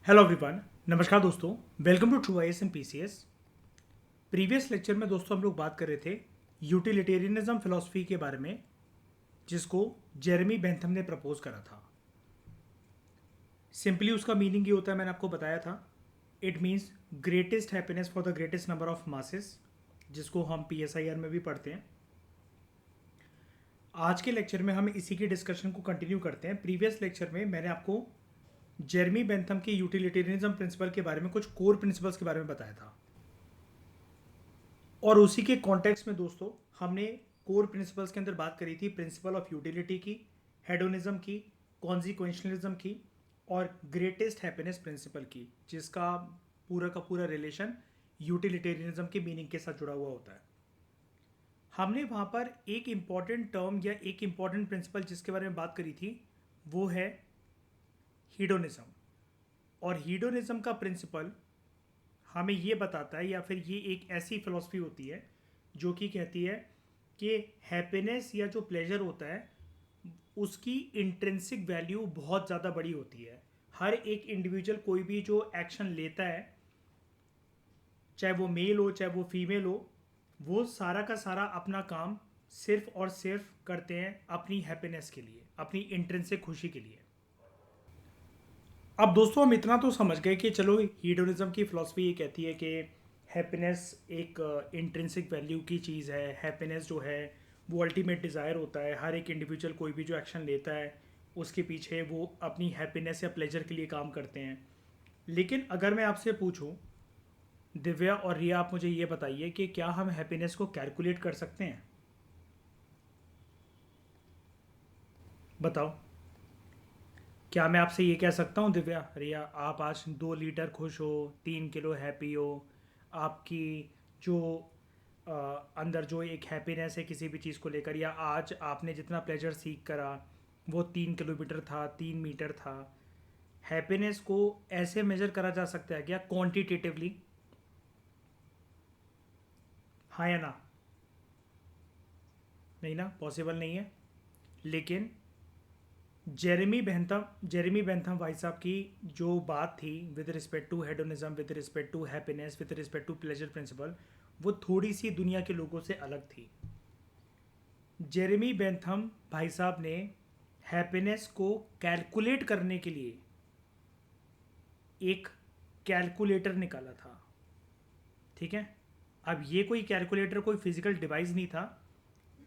Hello everyone. नमस्कार दोस्तों, welcome to True IAS and PCS. Previous lecture में दोस्तों हम लोग बात कर रहे थे यूटिलिटेरियनिज्म फिलॉसफी के बारे में, जिसको जेरेमी बेंथम ने प्रपोज करा था। सिंपली उसका मीनिंग ये होता है, मैंने आपको बताया था। It means greatest happiness for the greatest number of masses, जिसको हम पीएसआईआर में भी पढ़ते हैं। आज के लेक्चर में हम इसी की डिस्कशन को कंटिन्यू करते हैं। प्रीवियस लेक्चर में मैंने आपको जेरेमी बेंथम के यूटिलिटेरियनिज्म प्रिंसिपल के बारे में, कुछ कोर प्रिंसिपल्स के बारे में बताया था, और उसी के कॉन्टेक्स्ट में दोस्तों हमने कोर प्रिंसिपल्स के अंदर बात करी थी प्रिंसिपल ऑफ यूटिलिटी की, हेडोनिज्म की, कॉन्सिक्वेंशनलिज्म की और ग्रेटेस्ट हैप्पीनेस प्रिंसिपल की, जिसका पूरा का पूरा रिलेशन यूटिलिटेरियनिज्म के मीनिंग के साथ जुड़ा हुआ होता है। हमने वहाँ पर एक इम्पॉर्टेंट टर्म या एक इम्पॉर्टेंट प्रिंसिपल जिसके बारे में बात करी थी वो है हीडोनिज्म। और हीडोनिज्म का प्रिंसिपल हमें ये बताता है, या फिर ये एक ऐसी फिलॉसफी होती है जो कि कहती है कि हैप्पीनेस या जो प्लेजर होता है उसकी इंट्रिंसिक वैल्यू बहुत ज़्यादा बड़ी होती है। हर एक इंडिविजुअल कोई भी जो एक्शन लेता है, चाहे वो मेल हो चाहे वो फीमेल हो, वो सारा का सारा अपना काम सिर्फ और सिर्फ करते हैं अपनी हैप्पीनेस के लिए, अपनी इंट्रिंसिक खुशी के लिए। अब दोस्तों हम इतना तो समझ गए कि चलो हीडोनिज्म की फिलॉसफी ये कहती है कि हैप्पीनेस एक इंट्रिंसिक वैल्यू की चीज़ है। हैप्पीनेस जो है वो अल्टीमेट डिज़ायर होता है। हर एक इंडिविजुअल कोई भी जो एक्शन लेता है उसके पीछे वो अपनी हैप्पीनेस या प्लेजर के लिए काम करते हैं। लेकिन अगर मैं आपसे पूछूं, दिव्या और रिया, आप मुझे ये बताइए कि क्या हम हैप्पीनेस को कैलकुलेट कर सकते हैं? बताओ, क्या मैं आपसे ये कह सकता हूँ दिव्या, रिया, आप आज 2 लीटर खुश हो, 3 किलो हैप्पी हो, आपकी जो अ, अंदर जो एक हैप्पीनेस है किसी भी चीज़ को लेकर, या आज आपने जितना प्लेजर सीख करा वो 3 किलोमीटर था, 3 मीटर था, हैप्पीनेस को ऐसे मेजर करा जा सकता है क्या क्वांटिटेटिवली? हाँ या ना? नहीं ना, पॉसिबल नहीं है। लेकिन जेरेमी बेंथम भाई साहब की जो बात थी with respect to hedonism, with respect to happiness, with respect to pleasure principle, वो थोड़ी सी दुनिया के लोगों से अलग थी। जेरेमी बेंथम भाई साहब ने हैप्पीनेस को कैलकुलेट करने के लिए एक कैलकुलेटर निकाला था। ठीक है, अब ये कोई कैलकुलेटर कोई फिजिकल डिवाइस नहीं था।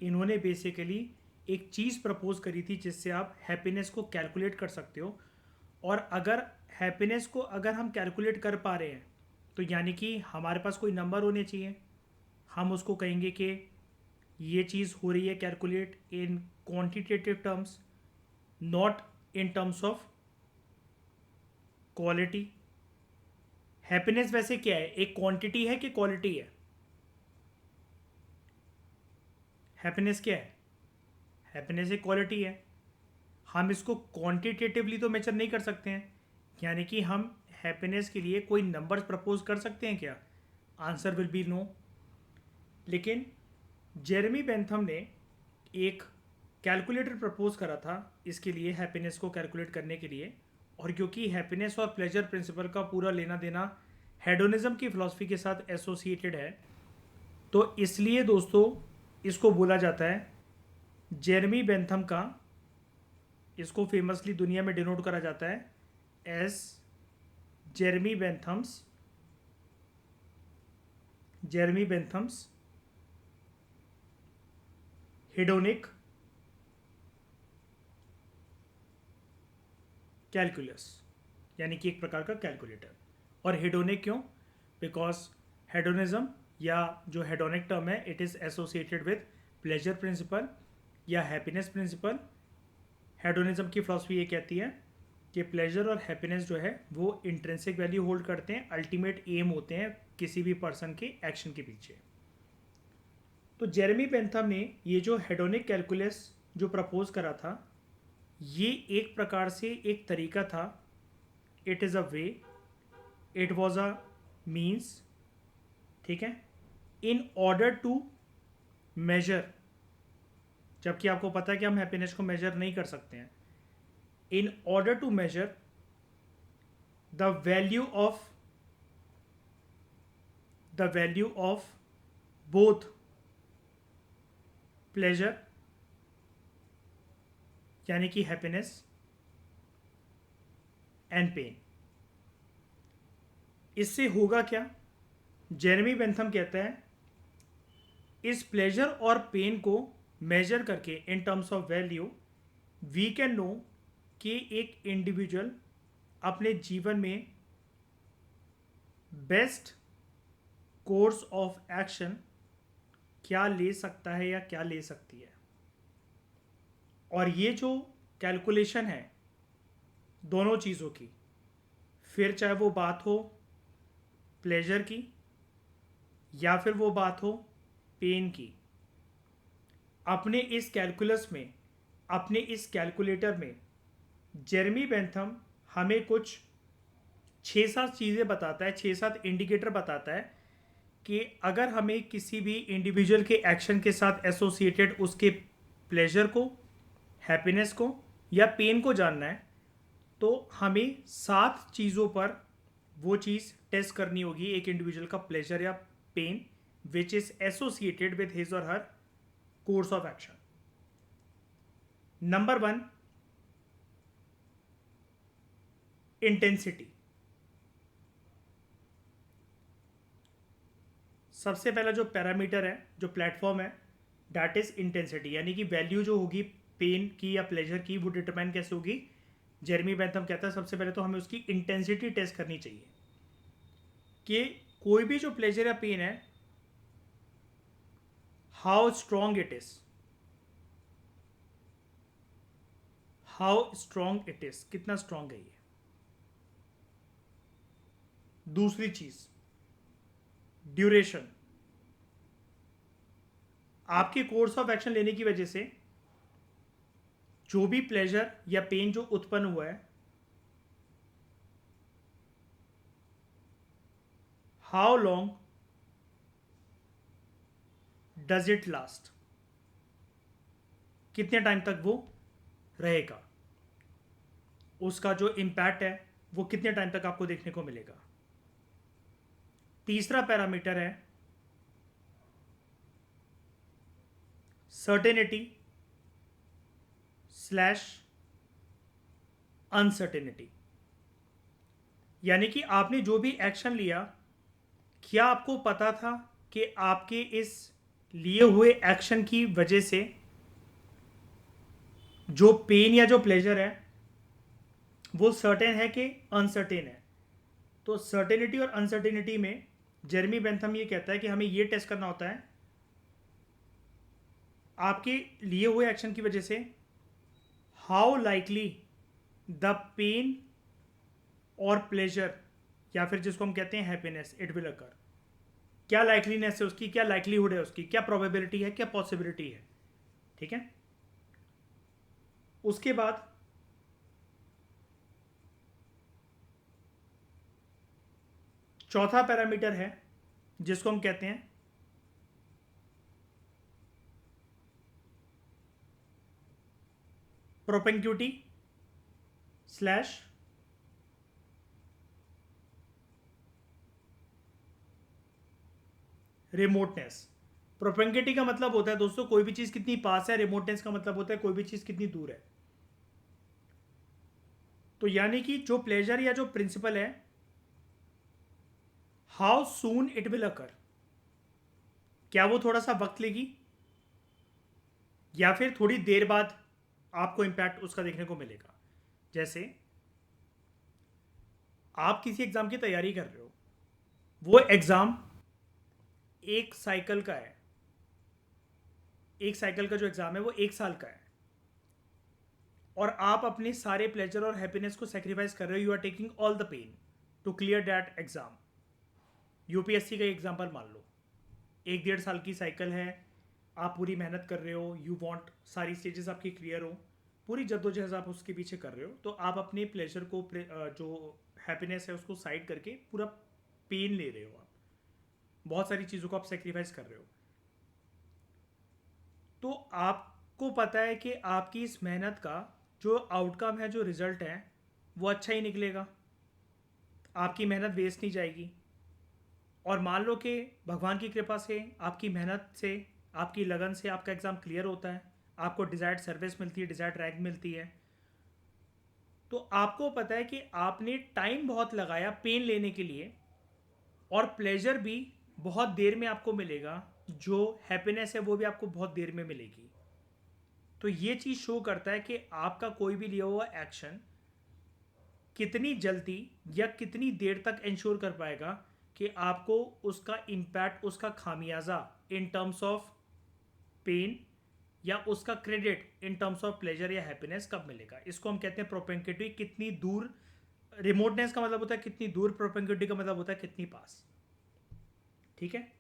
इन्होंने बेसिकली एक चीज़ प्रपोज करी थी जिससे आप हैप्पीनेस को कैलकुलेट कर सकते हो। और अगर हैप्पीनेस को अगर हम कैलकुलेट कर पा रहे हैं तो यानी कि हमारे पास कोई नंबर होने चाहिए। हम उसको कहेंगे कि ये चीज़ हो रही है calculate in quantitative terms, not in terms of quality. Happiness वैसे क्या है, एक क्वांटिटी है कि क्वालिटी है? हैप्पीनेस क्या है? हैप्पीनेस एक क्वालिटी है। हम इसको क्वांटिटेटिवली तो मेजर नहीं कर सकते हैं, यानी कि हम हैप्पीनेस के लिए कोई नंबर्स प्रपोज कर सकते हैं क्या? Answer will be no. लेकिन जेरेमी बेंथम ने एक कैलकुलेटर प्रपोज करा था इसके लिए, हैप्पीनेस को कैलकुलेट करने के लिए। और क्योंकि हैप्पीनेस और प्लेजर प्रिंसिपल का पूरा लेना देना हेडोनिज्म की फिलॉसफी के साथ एसोसिएटेड है, तो इसलिए दोस्तों इसको बोला जाता है जेरेमी बेंथम का, इसको फेमसली दुनिया में डिनोट करा जाता है एज जेरेमी बेंथम्स हेडोनिक कैलकुलस, यानी कि एक प्रकार का कैलकुलेटर। और हेडोनिक क्यों? बिकॉज हेडोनिज्म या जो हेडोनिक टर्म है it is associated with pleasure principal या हैप्पीनेस प्रिंसिपल। हेडोनिज्म की फिलॉसफी ये कहती है कि प्लेजर और हैप्पीनेस जो है वो इंट्रिंसिक वैल्यू होल्ड करते हैं, अल्टीमेट एम होते हैं किसी भी पर्सन के एक्शन के पीछे। तो जेरेमी बेंथम ने ये जो हेडोनिक कैलकुलस जो प्रपोज करा था, ये एक प्रकार से एक तरीका था। It is a way, it was a means, ठीक है, इन ऑर्डर टू मेजर, जबकि आपको पता है कि हम हैप्पीनेस को मेजर नहीं कर सकते हैं, in order to measure the value of both pleasure यानी कि हैप्पीनेस एंड पेन। इससे होगा क्या? जेरेमी बेंथम कहता है इस प्लेजर और पेन को मेजर करके in terms of value we can know कि एक इंडिविजुअल अपने जीवन में बेस्ट कोर्स ऑफ एक्शन क्या ले सकता है या क्या ले सकती है। और ये जो कैलकुलेशन है दोनों चीज़ों की, फिर चाहे वो बात हो प्लेजर की या फिर वो बात हो पेन की, अपने इस कैलकुलस में, अपने इस कैलकुलेटर में जेरेमी बेंथम हमें कुछ 6-7 चीज़ें बताता है, 6-7 इंडिकेटर बताता है कि अगर हमें किसी भी इंडिविजुअल के एक्शन के साथ एसोसिएटेड उसके प्लेजर को, हैप्पीनेस को या पेन को जानना है, तो हमें 7 चीज़ों पर वो चीज़ टेस्ट करनी होगी एक इंडिविजुअल का प्लेजर या pain which is associated with his or her course of action. Number 1, intensity. सबसे पहला जो पैरामीटर है, जो प्लेटफॉर्म है, दैट इज इंटेंसिटी, यानी कि वैल्यू जो होगी पेन की या प्लेजर की वो डिटरमाइन कैसे होगी। जेरेमी बेंथम कहता है सबसे पहले तो हमें उसकी इंटेंसिटी टेस्ट करनी चाहिए कि कोई भी जो प्लेजर या पेन है हाउ स्ट्रॉन्ग इट इज, कितना स्ट्रॉन्ग है ये। दूसरी चीज ड्यूरेशन, आपके कोर्स ऑफ एक्शन लेने की वजह से जो भी प्लेजर या पेन जो उत्पन्न हुआ है, how long does it last, कितने टाइम तक वो रहेगा, उसका जो इम्पैक्ट है वो कितने टाइम तक आपको देखने को मिलेगा। तीसरा पैरामीटर है सर्टेनिटी स्लैश अनसर्टेनिटी, यानी कि आपने जो भी एक्शन लिया, क्या आपको पता था कि आपके इस लिए हुए एक्शन की वजह से जो पेन या जो प्लेजर है वो सर्टेन है कि अनसर्टेन है। तो सर्टेनिटी और अनसर्टेनिटी में जेरेमी बेंथम ये कहता है कि हमें ये टेस्ट करना होता है आपके लिए हुए एक्शन की वजह से हाउ लाइकली द पेन और प्लेजर या फिर जिसको हम कहते हैं हैप्पीनेस इट विल अकर, क्या लाइकलीनेस है उसकी, क्या लाइकलीहुड है उसकी, क्या प्रोबेबिलिटी है, क्या पॉसिबिलिटी है। ठीक है। उसके बाद चौथा पैरामीटर है जिसको हम कहते हैं प्रोपेंक्यूटी स्लैश रिमोटनेस। प्रोपेंक्यूटी का मतलब होता है दोस्तों कोई भी चीज कितनी पास है, रिमोटनेस का मतलब होता है कोई भी चीज कितनी दूर है। तो यानी कि जो प्लेजर या जो प्रिंसिपल है how soon it will occur, क्या वो थोड़ा सा वक्त लेगी या फिर थोड़ी देर बाद आपको इंपैक्ट उसका देखने को मिलेगा। जैसे आप किसी एग्जाम की तैयारी कर रहे हो, वो एग्जाम एक साइकिल का है, एक साइकिल का जो एग्जाम है वो 1 साल का है, और आप अपने सारे प्लेजर और हैप्पीनेस को सेक्रीफाइस कर रहे हो, you are taking all the pain to clear that exam. UPSC का एग्जाम्पल मान लो, 1-1.5 साल की साइकिल है, आप पूरी मेहनत कर रहे हो, यू वांट सारी स्टेजेस आपकी क्लियर हो, पूरी जद्दोजहद आप उसके पीछे कर रहे हो, तो आप अपने प्लेजर को जो हैप्पीनेस है उसको साइड करके पूरा पेन ले रहे हो, आप बहुत सारी चीज़ों को आप सेक्रीफाइस कर रहे हो। तो आपको पता है कि आपकी इस मेहनत का जो आउटकम है, जो रिजल्ट है वो अच्छा ही निकलेगा। आपकी मेहनत वेस्ट नहीं जाएगी। और मान लो कि भगवान की कृपा से, आपकी मेहनत से, आपकी लगन से आपका एग्ज़ाम क्लियर होता है, आपको डिज़ायर्ड सर्विस मिलती है, डिज़ायर्ड रैंक मिलती है, तो आपको पता है कि आपने टाइम बहुत लगाया पेन लेने के लिए, और प्लेजर भी बहुत देर में आपको मिलेगा, जो हैप्पीनेस है वो भी आपको बहुत देर में मिलेगी। तो ये चीज़ शो करता है कि आपका कोई भी लिया हुआ एक्शन कितनी जल्दी या कितनी देर तक इंश्योर कर पाएगा कि आपको उसका इम्पैक्ट, उसका खामियाजा इन टर्म्स ऑफ पेन या उसका credit in terms of pleasure या हैप्पीनेस कब मिलेगा। इसको हम कहते हैं प्रोपेंसिटी। कितनी दूर, रिमोटनेस का मतलब होता है कितनी दूर, प्रोपेंसिटी का मतलब होता है कितनी पास। ठीक है।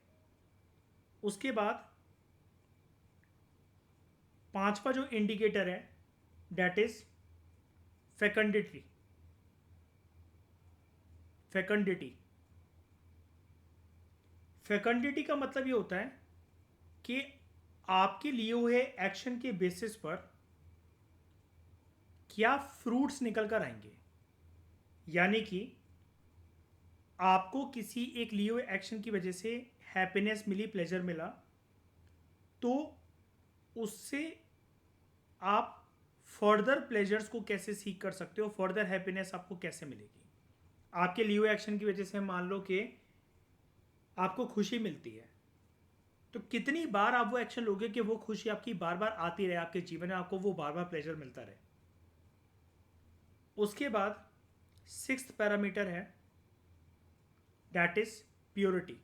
उसके बाद पांचवा जो इंडिकेटर है दैट इज फेकंडिटी। फेकंडिटी फेकंडिटी का मतलब ये होता है कि आपके लिए हुए एक्शन के बेसिस पर क्या फ्रूट्स निकल कर आएंगे। यानी कि आपको किसी एक लिए हुए एक्शन की वजह से हैप्पीनेस मिली, प्लेजर मिला, तो उससे आप फर्दर प्लेजर्स को कैसे सीख कर सकते हो, फर्दर हैप्पीनेस आपको कैसे मिलेगी। आपके लिए हुए एक्शन की वजह से मान लो कि आपको खुशी मिलती है, तो कितनी बार आप वो एक्शन लोगे कि वो खुशी आपकी बार बार आती रहे, आपके जीवन में आपको वो बार बार प्लेजर मिलता रहे। उसके बाद सिक्स्थ पैरामीटर है that is purity.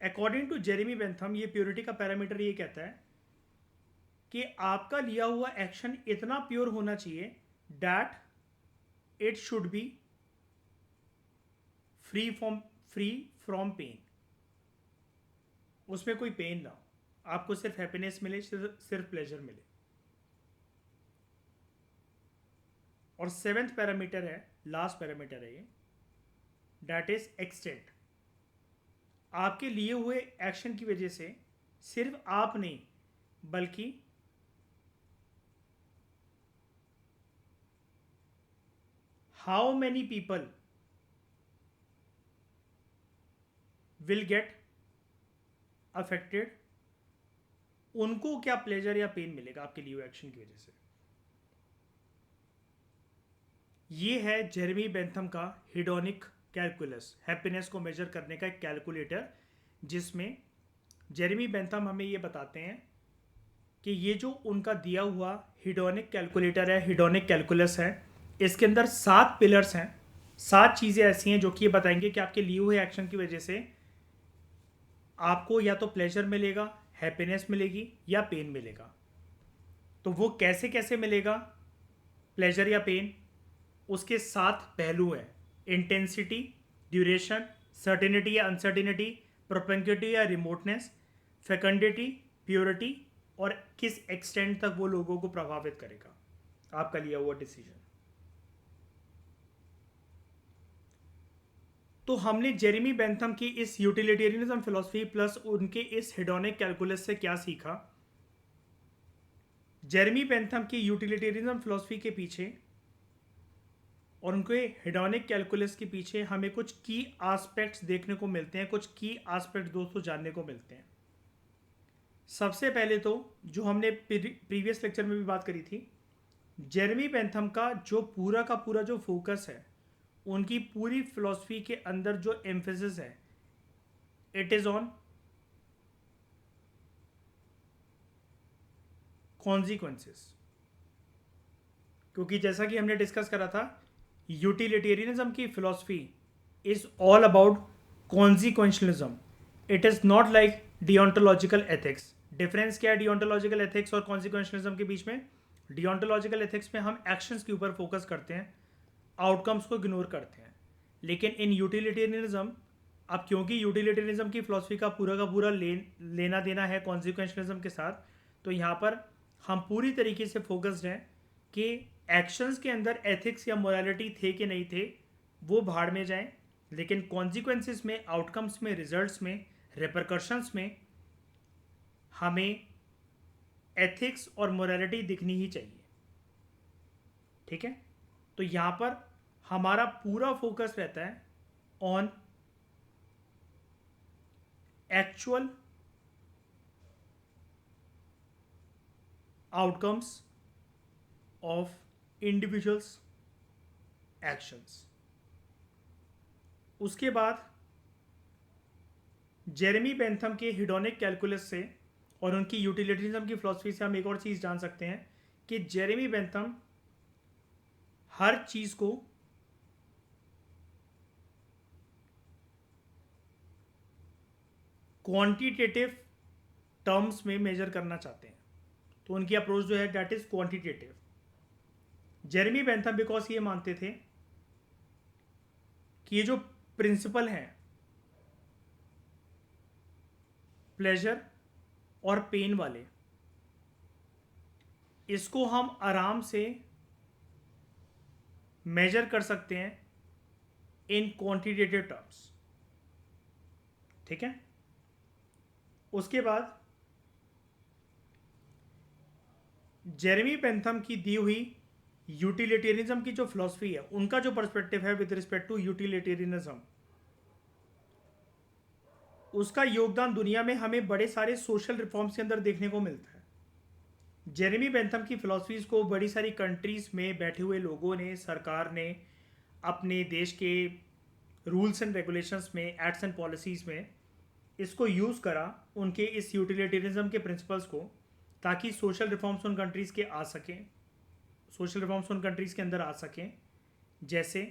According to Jeremy Bentham, ये प्योरिटी का पैरामीटर ये कहता है कि आपका लिया हुआ एक्शन इतना प्योर होना चाहिए that it should be free from pain. उसमें कोई पेन ना हो, आपको सिर्फ हैप्पीनेस मिले, सिर्फ प्लेजर मिले। और सेवेंथ पैरामीटर है, लास्ट पैरामीटर है ये, दैट इज एक्सटेंट। आपके लिए हुए एक्शन की वजह से सिर्फ आप नहीं बल्कि how many people will get affected, उनको क्या प्लेजर या पेन मिलेगा आपके लिए हुए एक्शन की वजह से। ये है जेरेमी बेंथम का हिडोनिक कैलकुलस, हैप्पीनेस को मेजर करने का एक कैलकुलेटर, जिसमें जेरेमी बेंथम हमें ये बताते हैं कि ये जो उनका दिया हुआ हिडोनिक कैलकुलेटर है, हिडोनिक कैलकुलस है, इसके अंदर 7 पिलर्स हैं, 7 चीज़ें ऐसी हैं जो कि ये बताएंगे कि आपके लिए हुए एक्शन की वजह से आपको या तो प्लेजर मिलेगा, हैप्पीनेस मिलेगी या पेन मिलेगा। तो वो कैसे कैसे मिलेगा प्लेजर या पेन, उसके 7 पहलू हैं। इंटेंसिटी, ड्यूरेशन, सर्टिनिटी या अनसर्टिनिटी, प्रोपेंसिटी या रिमोटनेस, फेकंडिटी, प्योरिटी, और किस एक्सटेंट तक वो लोगों को प्रभावित करेगा आपका लिया हुआ डिसीजन। तो हमने जेरेमी बेंथम की इस यूटिलिटेरियनिज्म फिलॉसफी प्लस उनके इस हेडोनिक कैलकुलस से क्या सीखा। जेरेमी बेंथम की यूटिलिटेरियनिज्म फिलॉसफी के पीछे और उनके हेडोनिक कैलकुलस के पीछे हमें कुछ की एस्पेक्ट्स देखने को मिलते हैं, कुछ की एस्पेक्ट दोस्तों जानने को मिलते हैं। सबसे पहले तो जो हमने प्रीवियस लेक्चर में भी बात करी थी, जेरेमी बेंथम का जो पूरा का पूरा जो फोकस है, उनकी पूरी फिलॉसफी के अंदर जो एम्फेसिस है, इट इज ऑन कॉन्सिक्वेंसेस। क्योंकि जैसा कि हमने डिस्कस करा था, यूटिलिटेरियनिज्म की philosophy is all about consequentialism. It is not like deontological ethics. Difference क्या है डियोंटोलॉजिकल एथिक्स और कॉन्सिक्वेंशलिज्म के बीच में? डियोंटोलॉजिकल एथिक्स में हम एक्शंस के ऊपर फोकस करते हैं, आउटकम्स को इग्नोर करते हैं। लेकिन इन यूटिलिटेरियनिज्म, अब क्योंकि यूटिलिटेरियनिज्म की फिलॉसफी का पूरा लेना देना है कॉन्सिक्वेंशलिज्म के साथ, तो यहाँ पर हम पूरी तरीके से फोकस्ड हैं कि एक्शंस के अंदर एथिक्स या मोरालिटी थे कि नहीं थे, वो भाड़ में जाएं, लेकिन कॉन्सिक्वेंसेस में, आउटकम्स में, रिजल्ट्स में, रिपरकशंस में हमें एथिक्स और मोरालिटी दिखनी ही चाहिए। ठीक है। तो यहाँ पर हमारा पूरा फोकस रहता है on actual outcomes of individuals actions. उसके बाद जेरेमी बेंथम के हिडोनिक कैलकुलस से और उनकी यूटिलिटिज्म की फिलॉसफी से हम एक और चीज़ जान सकते हैं कि जेरेमी बेंथम हर चीज़ को क्वांटिटेटिव टर्म्स में मेजर करना चाहते हैं। तो उनकी अप्रोच जो है that is quantitative. Jeremy Bentham because ये मानते थे कि ये जो प्रिंसिपल हैं प्लेजर और पेन वाले, इसको हम आराम से मेजर कर सकते हैं इन क्वांटिटेटिव टर्म्स। ठीक है। उसके बाद जेरेमी बेंथम की दी हुई यूटिलिटेरियनिज्म की जो फिलॉसफी है, उनका जो पर्सपेक्टिव है विद रिस्पेक्ट टू यूटिलिटेरियनिज्म, उसका योगदान दुनिया में हमें बड़े सारे सोशल रिफॉर्म्स के अंदर देखने को मिलता है। जेरेमी बेंथम की फिलॉसफीज को बड़ी सारी कंट्रीज में बैठे हुए लोगों ने, सरकार ने अपने देश के रूल्स एंड रेगुलेशंस में, एक्ट्स एंड पॉलिसीज में इसको यूज़ करा उनके इस यूटिलिटेरियनिज्म के प्रिंसिपल्स को, ताकि सोशल रिफॉर्म्स उन कंट्रीज़ के आ सकें, सोशल रिफॉर्म्स उन कंट्रीज़ के अंदर आ सकें। जैसे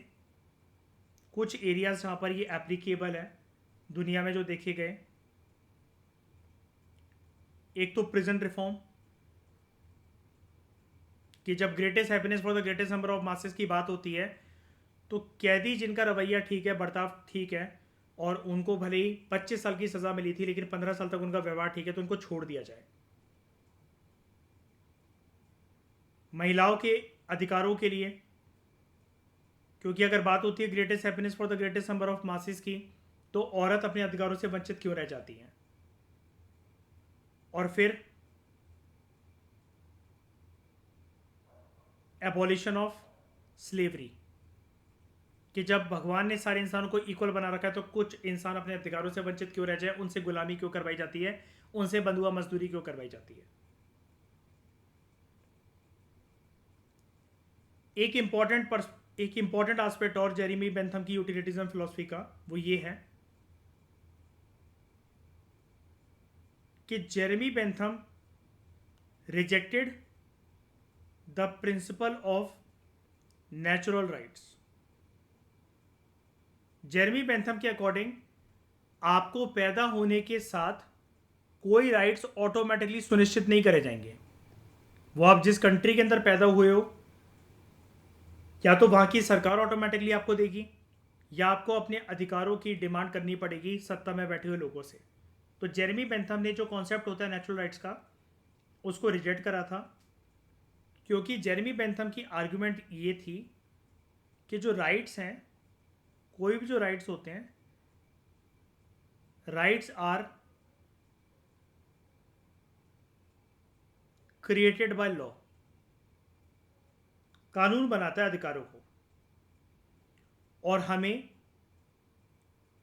कुछ एरियाज जहाँ पर ये एप्लीकेबल है दुनिया में जो देखे गए, एक तो प्रिजन रिफॉर्म, कि जब greatest happiness for the greatest number of masses की बात होती है तो कैदी जिनका रवैया ठीक है, बर्ताव ठीक है, और उनको भले ही 25 साल की सज़ा मिली थी लेकिन 15 साल तक उनका व्यवहार ठीक है, तो उनको छोड़ दिया जाए। महिलाओं के अधिकारों के लिए, क्योंकि अगर बात होती है greatest happiness for the greatest number of masses की, तो औरत अपने अधिकारों से वंचित क्यों रह जाती है। और फिर एबॉलिशन ऑफ स्लेवरी, कि जब भगवान ने सारे इंसानों को इक्वल बना रखा है तो कुछ इंसान अपने अधिकारों से वंचित क्यों रह जाए, उनसे गुलामी क्यों करवाई जाती है, उनसे बंधुआ मजदूरी क्यों करवाई जाती है। एक इंपॉर्टेंट एस्पेक्ट और जेरेमी बेंथम की यूटिलिटिज्म फिलॉसफी का वो ये है कि Jeremy Bentham rejected the principle of natural rights. Jeremy Bentham के अकॉर्डिंग आपको पैदा होने के साथ कोई राइट्स ऑटोमेटिकली सुनिश्चित नहीं करे जाएंगे। वो आप जिस कंट्री के अंदर पैदा हुए हो, या तो वहाँ की सरकार ऑटोमेटिकली आपको देगी, या आपको अपने अधिकारों की डिमांड करनी पड़ेगी सत्ता में बैठे हुए लोगों से। तो जेरेमी बेंथम ने जो कॉन्सेप्ट होता है नेचुरल राइट्स का, उसको रिजेक्ट करा था, क्योंकि जेरेमी बेंथम की आर्गुमेंट ये थी कि जो राइट्स हैं, कोई भी जो राइट्स होते हैं, rights are created by law. कानून बनाता है अधिकारों को, और हमें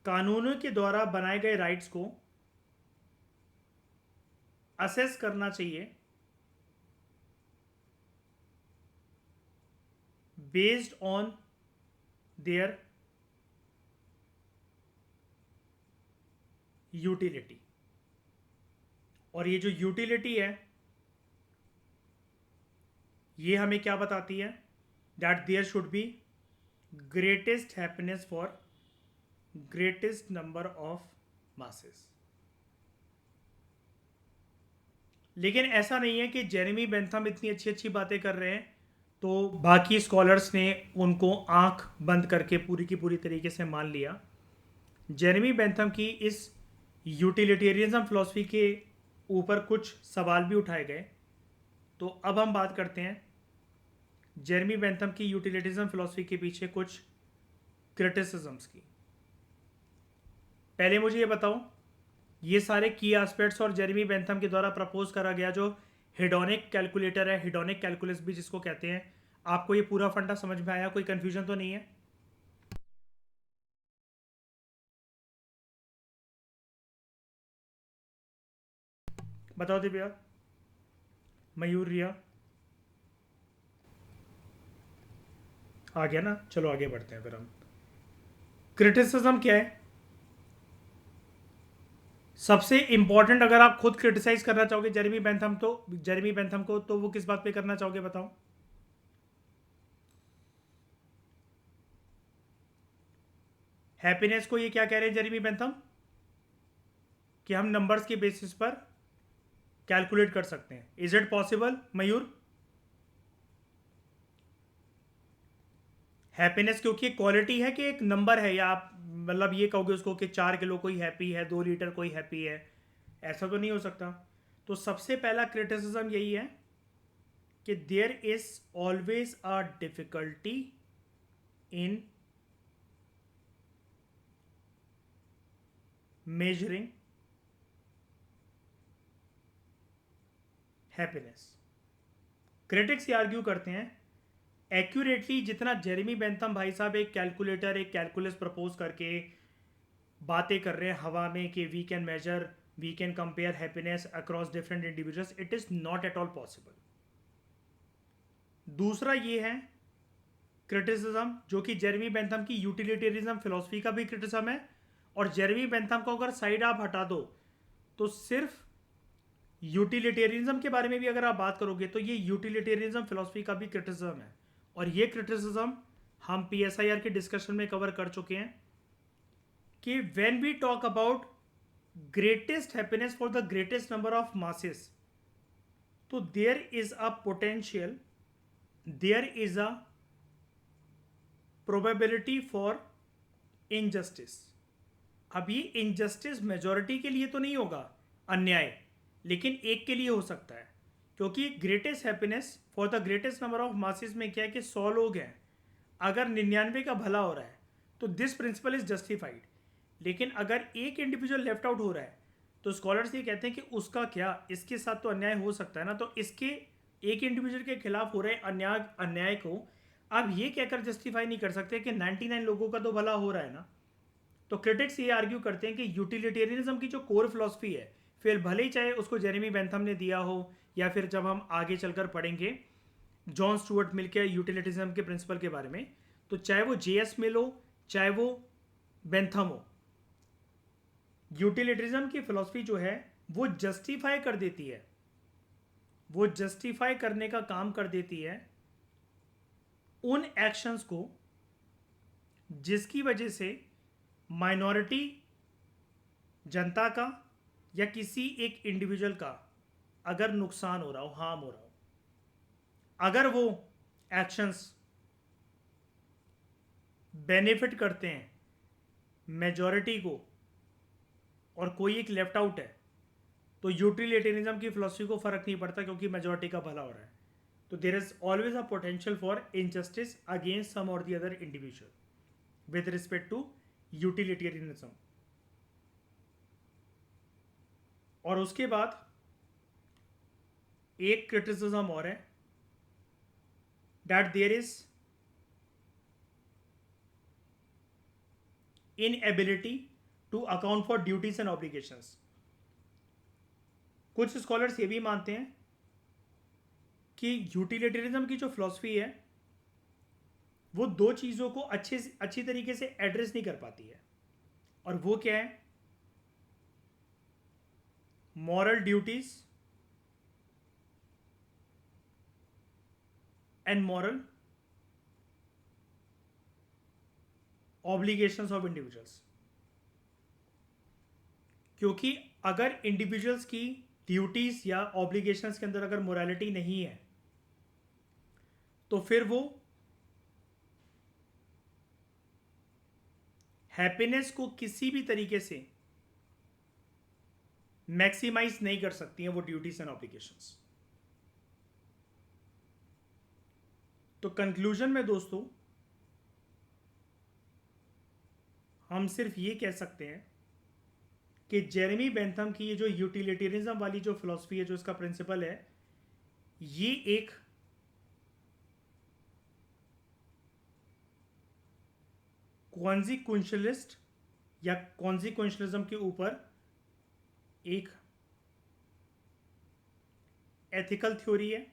कानूनों के द्वारा बनाए गए राइट्स को असेस करना चाहिए बेस्ड ऑन देयर यूटिलिटी। और ये जो यूटिलिटी है ये हमें क्या बताती है, that there should be greatest happiness for greatest number of masses. लेकिन ऐसा नहीं है कि जेरेमी बेंथम इतनी अच्छी अच्छी बातें कर रहे हैं तो बाकी स्कॉलर्स ने उनको आंख बंद करके पूरी की पूरी तरीके से मान लिया। जेरेमी बेंथम की इस यूटिलिटेरियनिज्म फिलॉसफी के ऊपर कुछ सवाल भी उठाए गए। तो अब हम बात करते हैं जेरेमी बेंथम की यूटिलिटिज्म फिलॉसफी के पीछे कुछ क्रिटिसिज्म्स की। पहले मुझे ये बताओ, ये सारे की एस्पेक्ट्स और जेरेमी बेंथम के द्वारा प्रपोज करा गया जो हेडोनिक कैलकुलेटर है, हेडोनिक कैलकुलस भी जिसको कहते हैं, आपको ये पूरा फंडा समझ में आया? कोई कंफ्यूजन तो नहीं है? बताओ दिव्या, मयूर, रिया, आ गया ना? चलो आगे बढ़ते हैं फिर हम। क्रिटिसिज्म क्या है? सबसे इंपॉर्टेंट, अगर आप खुद क्रिटिसाइज करना चाहोगे जेरेमी बेंथम, तो जेरेमी बेंथम को, तो वो किस बात पे करना चाहोगे बताओ? हैप्पीनेस को ये क्या कह रहे हैं जेरेमी बेंथम? कि हम नंबर्स के बेसिस पर कैलकुलेट कर सकते हैं। Is it possible Mayur? Happiness क्योंकि एक क्वालिटी है कि एक नंबर है, या आप मतलब ये कहोगे उसको कि 4 किलो कोई हैप्पी है, 2 लीटर कोई हैप्पी है, ऐसा तो नहीं हो सकता। तो सबसे पहला क्रिटिसिज्म यही है कि there is always a difficulty in measuring happiness. Critics ये आर्ग्यू करते हैं एक्यूरेटली जितना जेरेमी बेंथम भाई साहब एक कैलकुलेटर, एक कैलकुलस प्रपोज करके बातें कर रहे हैं हवा में कि we can measure, we can compare happiness across different individuals, it is not at all possible. दूसरा ये है क्रिटिसिज्म, जो कि जेरेमी बेंथम की यूटिलिटेरिज्म फिलोसफी का भी क्रिटिसिज्म है। और जेरेमी बेंथम को अगर साइड आप हटा दो तो सिर्फ यूटिलिटेरिज्म के बारे में भी अगर आप बात करोगे तो ये यूटिलिटेरिज्म फिलोसफी का भी क्रिटिसिज्म है। और ये क्रिटिसिज्म हम पीएसआईआर के डिस्कशन में कवर कर चुके हैं कि when we talk about greatest happiness for the greatest number of masses, तो there is a potential, there is a probability for injustice. अब ये इनजस्टिस मेजोरिटी के लिए तो नहीं होगा, अन्याय, लेकिन एक के लिए हो सकता है। क्योंकि greatest happiness for the greatest number of masses में क्या है कि 100 लोग हैं, अगर 99 का भला हो रहा है तो दिस प्रिंसिपल इज जस्टिफाइड। लेकिन अगर एक इंडिविजुअल लेफ्ट आउट हो रहा है तो स्कॉलर्स ये कहते हैं कि उसका क्या, इसके साथ तो अन्याय हो सकता है ना, तो इसके एक इंडिविजुअल के खिलाफ हो रहे अन्याय को आप ये कहकर जस्टिफाई नहीं कर सकते कि 99 लोगों का तो भला हो रहा है ना। तो क्रिटिक्स ये आर्ग्यू करते हैं कि यूटिलिटेरियनिज्म की जो कोर फिलॉसफी है, फिर भले ही चाहे उसको जेरेमी बेंथम ने दिया हो, या फिर जब हम आगे चलकर पढ़ेंगे जॉन स्टुअर्ट मिल के यूटिलिटिज्म के प्रिंसिपल के बारे में, तो चाहे वो जेएस मिल हो, चाहे वो बेंथम हो, यूटिलिटरिज्म की फिलॉसफी जो है वो जस्टिफाई कर देती है, वो जस्टिफाई करने का काम कर देती है उन एक्शंस को जिसकी वजह से माइनॉरिटी जनता का या किसी एक इंडिविजुअल का अगर नुकसान हो रहा हो, हार्म हो रहा हो, अगर वो एक्शंस बेनिफिट करते हैं मेजॉरिटी को और कोई एक लेफ्ट आउट है, तो यूटिलिटेरिज्म की फिलॉसफी को फर्क नहीं पड़ता क्योंकि मेजॉरिटी का भला हो रहा है। तो there is always a potential for injustice against some or the other individual with respect to utilitarianism. और उसके बाद एक क्रिटिसिज्म और है that there is inability to account for duties and obligations. कुछ स्कॉलर्स ये भी मानते हैं कि यूटिलिटेरिज्म की जो फिलॉसफी है वो दो चीज़ों को अच्छी तरीके से एड्रेस नहीं कर पाती है। और वो क्या है? Moral duties and moral obligations of individuals. क्योंकि अगर इंडिविजुअल्स की ड्यूटीज या ऑब्लिगेशंस के अंदर अगर मोरालिटी नहीं है तो फिर वो हैप्पीनेस को किसी भी तरीके से मैक्सिमाइज नहीं कर सकती हैं वो ड्यूटीज एंड ऑब्लिगेशंस। तो कंक्लूजन में दोस्तों हम सिर्फ ये कह सकते हैं कि जेरेमी बेंथम की ये जो यूटिलिटेरिज्म वाली जो फिलॉसफी है, जो इसका प्रिंसिपल है, ये एक कॉन्जिक्वेंशलिस्ट या कॉन्जिक्वेंशलिज्म के ऊपर एक एथिकल थ्योरी है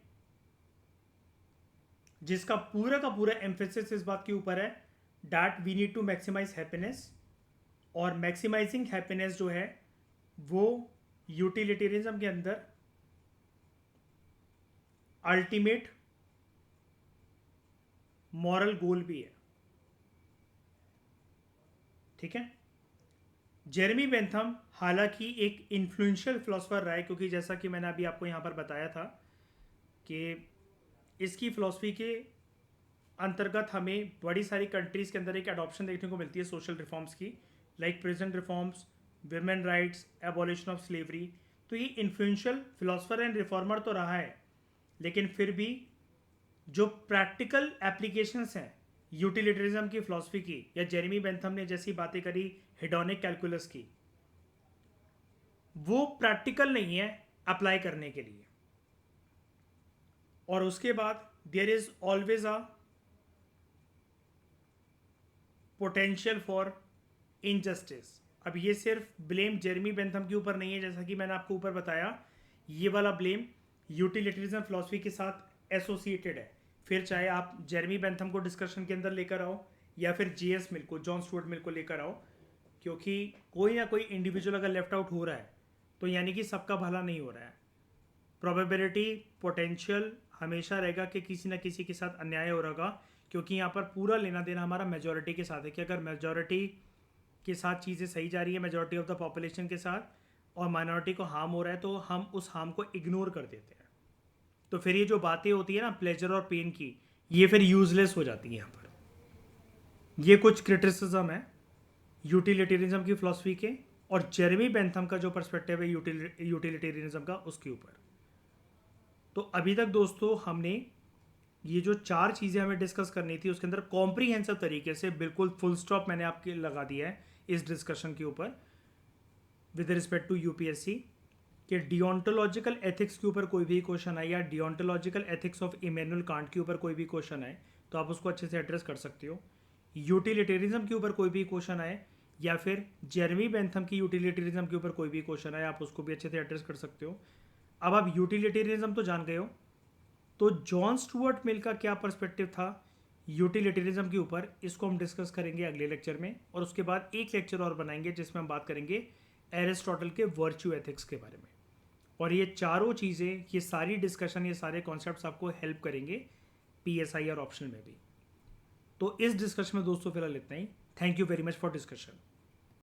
जिसका पूरा का पूरा एम्फेसिस इस बात के ऊपर है that we need to maximise happiness, और मैक्सिमाइजिंग हैप्पीनेस जो है वो यूटिलिटेरिज्म के अंदर अल्टीमेट मॉरल गोल भी है। ठीक है। जेरेमी बेंथम हालांकि एक इन्फ्लुएंशियल फिलोसफर रहा है, क्योंकि जैसा कि मैंने अभी आपको यहाँ पर बताया था कि इसकी फिलॉसफी के अंतर्गत हमें बड़ी सारी कंट्रीज़ के अंदर एक अडॉप्शन देखने को मिलती है सोशल रिफॉर्म्स की, like present reforms, women rights, abolition of slavery. तो ये इन्फ्लुएंशियल फिलोसफर एंड रिफॉर्मर तो रहा है, लेकिन फिर भी जो प्रैक्टिकल एप्लीकेशंस हैं यूटिलिटरिज्म की फिलॉसफी की, या जेरेमी बेंथम ने जैसी बातें करी हेडोनिक कैलकुलस की, वो प्रैक्टिकल नहीं है अप्लाई करने के लिए। और उसके बाद there is always a potential for injustice. अब ये सिर्फ ब्लेम जेरेमी बेंथम के ऊपर नहीं है, जैसा कि मैंने आपको ऊपर बताया, ये वाला ब्लेम यूटिलिटरिज्म फिलॉसफी के साथ एसोसिएटेड है। फिर चाहे आप जेरेमी बेंथम को डिस्कशन के अंदर लेकर आओ या फिर जीएस मिल को, जॉन स्टुअर्ट मिल को लेकर आओ, क्योंकि कोई ना कोई इंडिविजुअल अगर लेफ्ट आउट हो रहा है तो यानी कि सबका भला नहीं हो रहा है। प्रोबेबिलिटी, पोटेंशियल हमेशा रहेगा कि किसी ना किसी के साथ अन्याय हो रहा, क्योंकि यहाँ पर पूरा लेना देना हमारा मेजॉरिटी के साथ है कि अगर मेजॉरिटी के साथ चीज़ें सही जा रही है, मेजॉरिटी ऑफ द पॉपुलेशन के साथ, और माइनॉरिटी को हार्म हो रहा है, तो हम उस हार्म को इग्नोर कर देते हैं। तो फिर ये जो बातें होती है ना प्लेजर और पेन की, ये फिर यूजलेस हो जाती है यहाँ पर। ये कुछ क्रिटिसिज्म है यूटिलिटेरिज्म की फिलॉसफी के और जेरेमी बेंथम का जो पर्सपेक्टिव है यूटिलिटेरिज्म का, उसके ऊपर। तो अभी तक दोस्तों हमने ये जो 4 चीज़ें हमें डिस्कस करनी थी उसके अंदर कॉम्प्रीहेंसिव तरीके से बिल्कुल फुल स्टॉप मैंने आपके लगा दिया है इस डिस्कशन के ऊपर विद रिस्पेक्ट टू यूपीएससी, कि डिओंटोलॉजिकल एथिक्स के ऊपर कोई भी क्वेश्चन आए या deontological ethics of Immanuel Kant के ऊपर कोई भी क्वेश्चन आए तो आप उसको अच्छे से एड्रेस कर सकते हो। यूटिलिटेरिज्म के ऊपर कोई भी क्वेश्चन आए या फिर जेरेमी बेंथम की यूटिलिटेरिज्म के ऊपर कोई भी क्वेश्चन आए, आप उसको भी अच्छे से एड्रेस कर सकते हो। अब आप यूटिलिटेरिज्म तो जान गए हो, तो जॉन स्टुअर्ट मिल का क्या पर्सपेक्टिव था यूटिलिटेरिज्म के ऊपर, इसको हम डिस्कस करेंगे अगले लेक्चर में। और उसके बाद एक लेक्चर और बनाएंगे जिसमें हम बात करेंगे एरिस्टोटल के वर्च्यू एथिक्स के बारे में। और ये चारों चीज़ें, ये सारी डिस्कशन, ये सारे कॉन्सेप्ट्स आपको हेल्प करेंगे पीएसआई और ऑप्शनल में भी। तो इस डिस्कशन में दोस्तों फिलहाल इतना ही। Thank you very much for discussion.